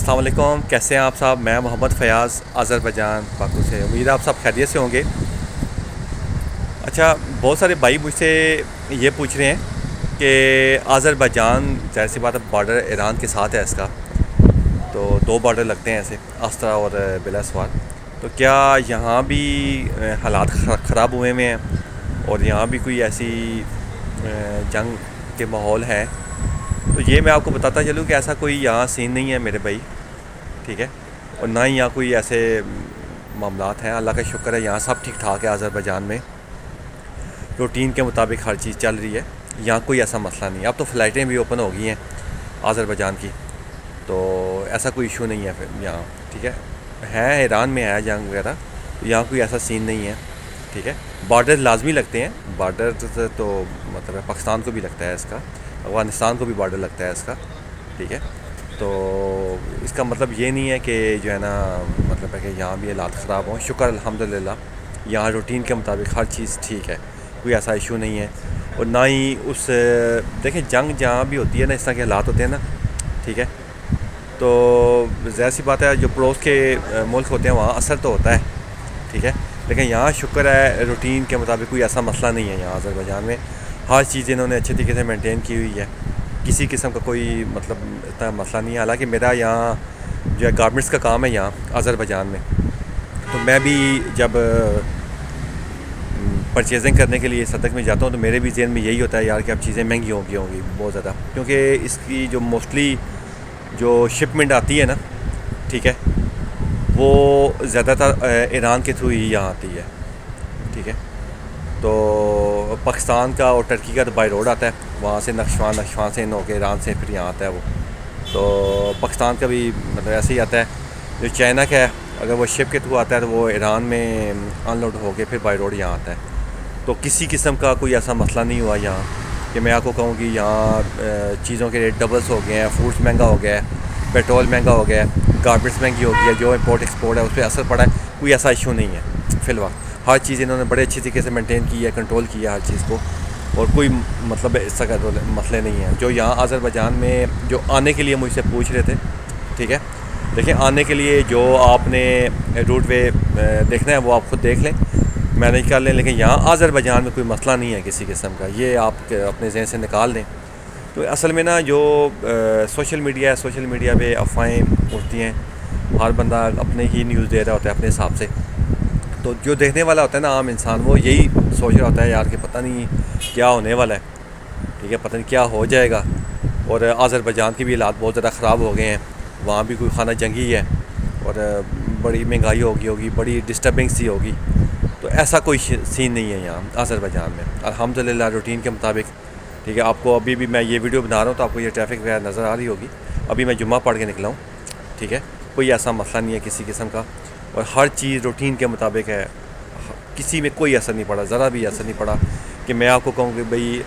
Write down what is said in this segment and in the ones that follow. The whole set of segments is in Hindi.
अस्सलाम वालेकुम, कैसे हैं आप साहब। मैं मोहम्मद फ़याज़ अज़रबैजान बाकू से। उम्मीद है आप सब खैरियत से होंगे। अच्छा, बहुत सारे भाई मुझसे ये पूछ रहे हैं कि अज़रबैजान ज़ाहिर सी बात है बॉर्डर ईरान के साथ है इसका, तो दो बॉर्डर लगते हैं ऐसे, अस्ता और बिलासवार। तो क्या यहाँ भी हालात ख़राब हुए हुए हैं और यहाँ भी कोई ऐसी जंग के माहौल है? तो ये मैं आपको बताता चलूँ कि ऐसा कोई यहाँ सीन नहीं है मेरे भाई, ठीक है। और ना ही यहाँ कोई ऐसे मामलात हैं। अल्लाह का शुक्र है, यहाँ सब ठीक ठाक है। अज़रबैजान में रूटीन के मुताबिक हर चीज़ चल रही है, यहाँ कोई ऐसा मसला नहीं है। अब तो फ़्लाइटें भी ओपन हो गई हैं अज़रबैजान की, तो ऐसा कोई इशू नहीं है फिर यहाँ, ठीक है ईरान में है जंग वगैरह, तो यहाँ कोई ऐसा सीन नहीं है, ठीक है। बॉर्डर लाजमी लगते हैं, बॉर्डर तो मतलब पाकिस्तान को भी लगता है इसका, अफ़गानिस्तान को भी बॉर्डर लगता है इसका, ठीक है। तो इसका मतलब ये नहीं है कि जो है ना, मतलब है कि यहाँ भी हालात ख़राब हों। शुक्र अल्हम्दुलिल्लाह यहाँ रूटीन के मुताबिक हर चीज़ ठीक है, कोई ऐसा इशू नहीं है। और ना ही उस देखें, जंग जहाँ भी होती है ना, इस तरह के हालात होते हैं ना, ठीक है, तो ज़ाहिर सी बात है जो पड़ोस के मुल्क होते हैं वहाँ असर तो होता है, ठीक है। लेकिन यहाँ शुक्र है रूटीन के मुताबिक कोई ऐसा मसला नहीं है। यहाँ अज़रबैजान में हर चीज़ इन्होंने अच्छे तरीके से मेंटेन की हुई है, किसी किस्म का कोई मतलब इतना मसला नहीं है। हालांकि मेरा यहाँ जो है गारमेंट्स का काम है यहाँ अज़रबैजान में, तो मैं भी जब परचेजिंग करने के लिए सदक में जाता हूँ तो मेरे भी जहन में यही होता है यार कि अब चीज़ें महंगी होंगी बहुत ज़्यादा, क्योंकि इसकी जो मोस्टली जो शिपमेंट आती है ना, ठीक है, वो ज़्यादातर ईरान के थ्रू ही यहाँ आती है, ठीक है। तो पाकिस्तान का और टर्की का तो बाई रोड आता है, वहाँ से नक्शवान से इन होकर ईरान से फिर यहाँ आता है वो। तो पाकिस्तान का भी मतलब ऐसे ही आता है। जो चाइना का है, अगर वो शिप के थ्रू आता है तो वो ईरान में अनलोड होकर फिर बाई रोड यहाँ आता है। तो किसी किस्म का कोई ऐसा मसला नहीं हुआ यहाँ कि मैं आपको कहूँ कि यहाँ चीज़ों के रेट डबल्स हो गए हैं, फूड्स महंगा हो गया है, पेट्रोल महंगा हो गया है, गारमेंट्स महंगी हो गई है, जो इंपोर्ट एक्सपोर्ट है उस पर असर पड़ा है। कोई ऐसा इशू नहीं है फ़िलहाल। हर चीज़ इन्होंने बड़े अच्छी तरीके से मेंटेन की है, कंट्रोल किया हर चीज़ को, और कोई मतलब इस तरह का मसले नहीं हैं। जो यहाँ अज़रबैजान में जो आने के लिए मुझसे पूछ रहे थे, ठीक है, देखिए आने के लिए जो आपने रूट वे देखना है वो आप खुद देख लें, मैनेज कर लें। लेकिन यहाँ अज़रबैजान में कोई मसला नहीं है किसी किस्म का, ये आप अपने जहन से निकाल दें। तो असल में ना जो सोशल मीडिया है, सोशल मीडिया पे अफवाहें उठती हैं, हर बंदा अपने ही न्यूज़ दे रहा होता है अपने हिसाब से। तो जो देखने वाला होता है ना आम इंसान, वो यही सोच रहा होता है यार कि पता नहीं क्या होने वाला है, ठीक है, पता नहीं क्या हो जाएगा। और अज़रबैजान के भी हालात बहुत ज़्यादा ख़राब हो गए हैं, वहाँ भी कोई खाना जंगी है और बड़ी महंगाई होगी, बड़ी डिस्टर्बिंग सी होगी। तो ऐसा कोई सीन नहीं है यहाँ अज़रबैजान में, अल्हम्दुलिल्लाह रूटीन के मुताबिक, ठीक है। आपको अभी भी मैं ये वीडियो बना रहा हूँ तो आपको ये ट्रैफिक वगैरह नज़र आ रही होगी। अभी मैं जुम्मा पढ़ के निकला हूँ, ठीक है, कोई ऐसा मसला नहीं है किसी किस्म का, और हर चीज़ रूटीन के मुताबिक है। किसी में कोई असर नहीं पड़ा, ज़रा भी असर नहीं पड़ा कि मैं आपको कहूँ कि भाई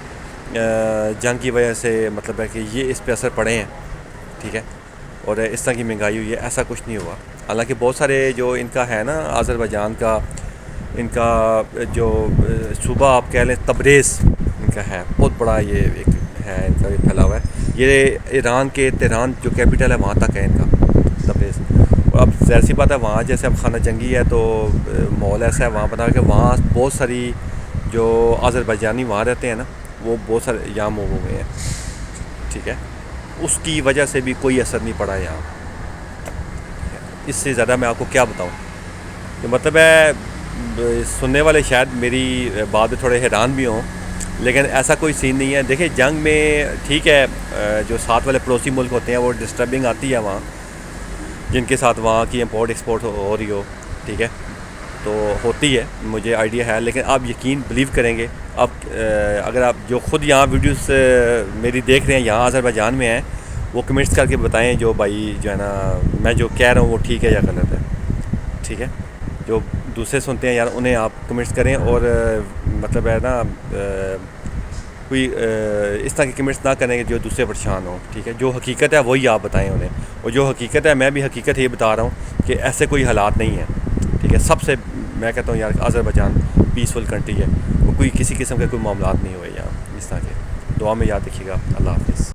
जंग की वजह से मतलब है कि ये इस पर असर पड़े हैं, ठीक है, और इस तरह की महंगाई हुई है, ऐसा कुछ नहीं हुआ। हालांकि बहुत सारे जो इनका है ना अज़रबैजान का, इनका जो सूबा आप कह लें तबरेज़ इनका है, बहुत बड़ा ये एक है इनका, ये फैला हुआ है। ये ईरान के तेहरान जो कैपिटल है वहाँ तक है इनका तबरेज़। और अब ज़ाहिर सी बात है वहाँ जैसे अब खाना जंगी है तो माहौल ऐसा है वहाँ बना कि वहाँ बहुत सारी जो अज़रबैजानी वहाँ रहते हैं ना, वो बहुत सारे यहाँ मूव हो गए हैं, ठीक है। उसकी वजह से भी कोई असर नहीं पड़ा यहाँ। इससे ज़्यादा मैं आपको क्या बताऊँ, कि मतलब है सुनने वाले शायद मेरी बात में थोड़े हैरान भी हों, लेकिन ऐसा कोई सीन नहीं है। देखिए जंग में ठीक है, जो साथ वाले पड़ोसी मुल्क होते हैं वो डिस्टर्बिंग आती है वहाँ, जिनके साथ वहाँ की इंपोर्ट एक्सपोर्ट हो रही हो, ठीक है, तो होती है, मुझे आइडिया है। लेकिन आप यकीन बिलीव करेंगे, आप अगर आप जो ख़ुद यहाँ वीडियोस मेरी देख रहे हैं यहाँ अज़रबैजान में हैं, वो कमेंट्स करके बताएं जो भाई जो है ना मैं जो कह रहा हूँ वो ठीक है या गलत है, ठीक है। जो दूसरे सुनते हैं यार उन्हें आप कमेंट्स करें, और मतलब है ना कोई इस तरह के कमेंट्स ना करें जो दूसरे परेशान हो, ठीक है। जो हकीकत है वही आप बताएं उन्हें, और जो हकीकत है मैं भी हकीकत ये बता रहा हूँ कि ऐसे कोई हालात नहीं है, ठीक है। सबसे मैं कहता हूँ यार अज़रबैजान पीसफुल कंट्री है, वो कोई किसी किस्म के कोई मामला नहीं हुए यहाँ इस तरह के। दुआ में याद रखिएगा। अल्लाह हाफ़िज़।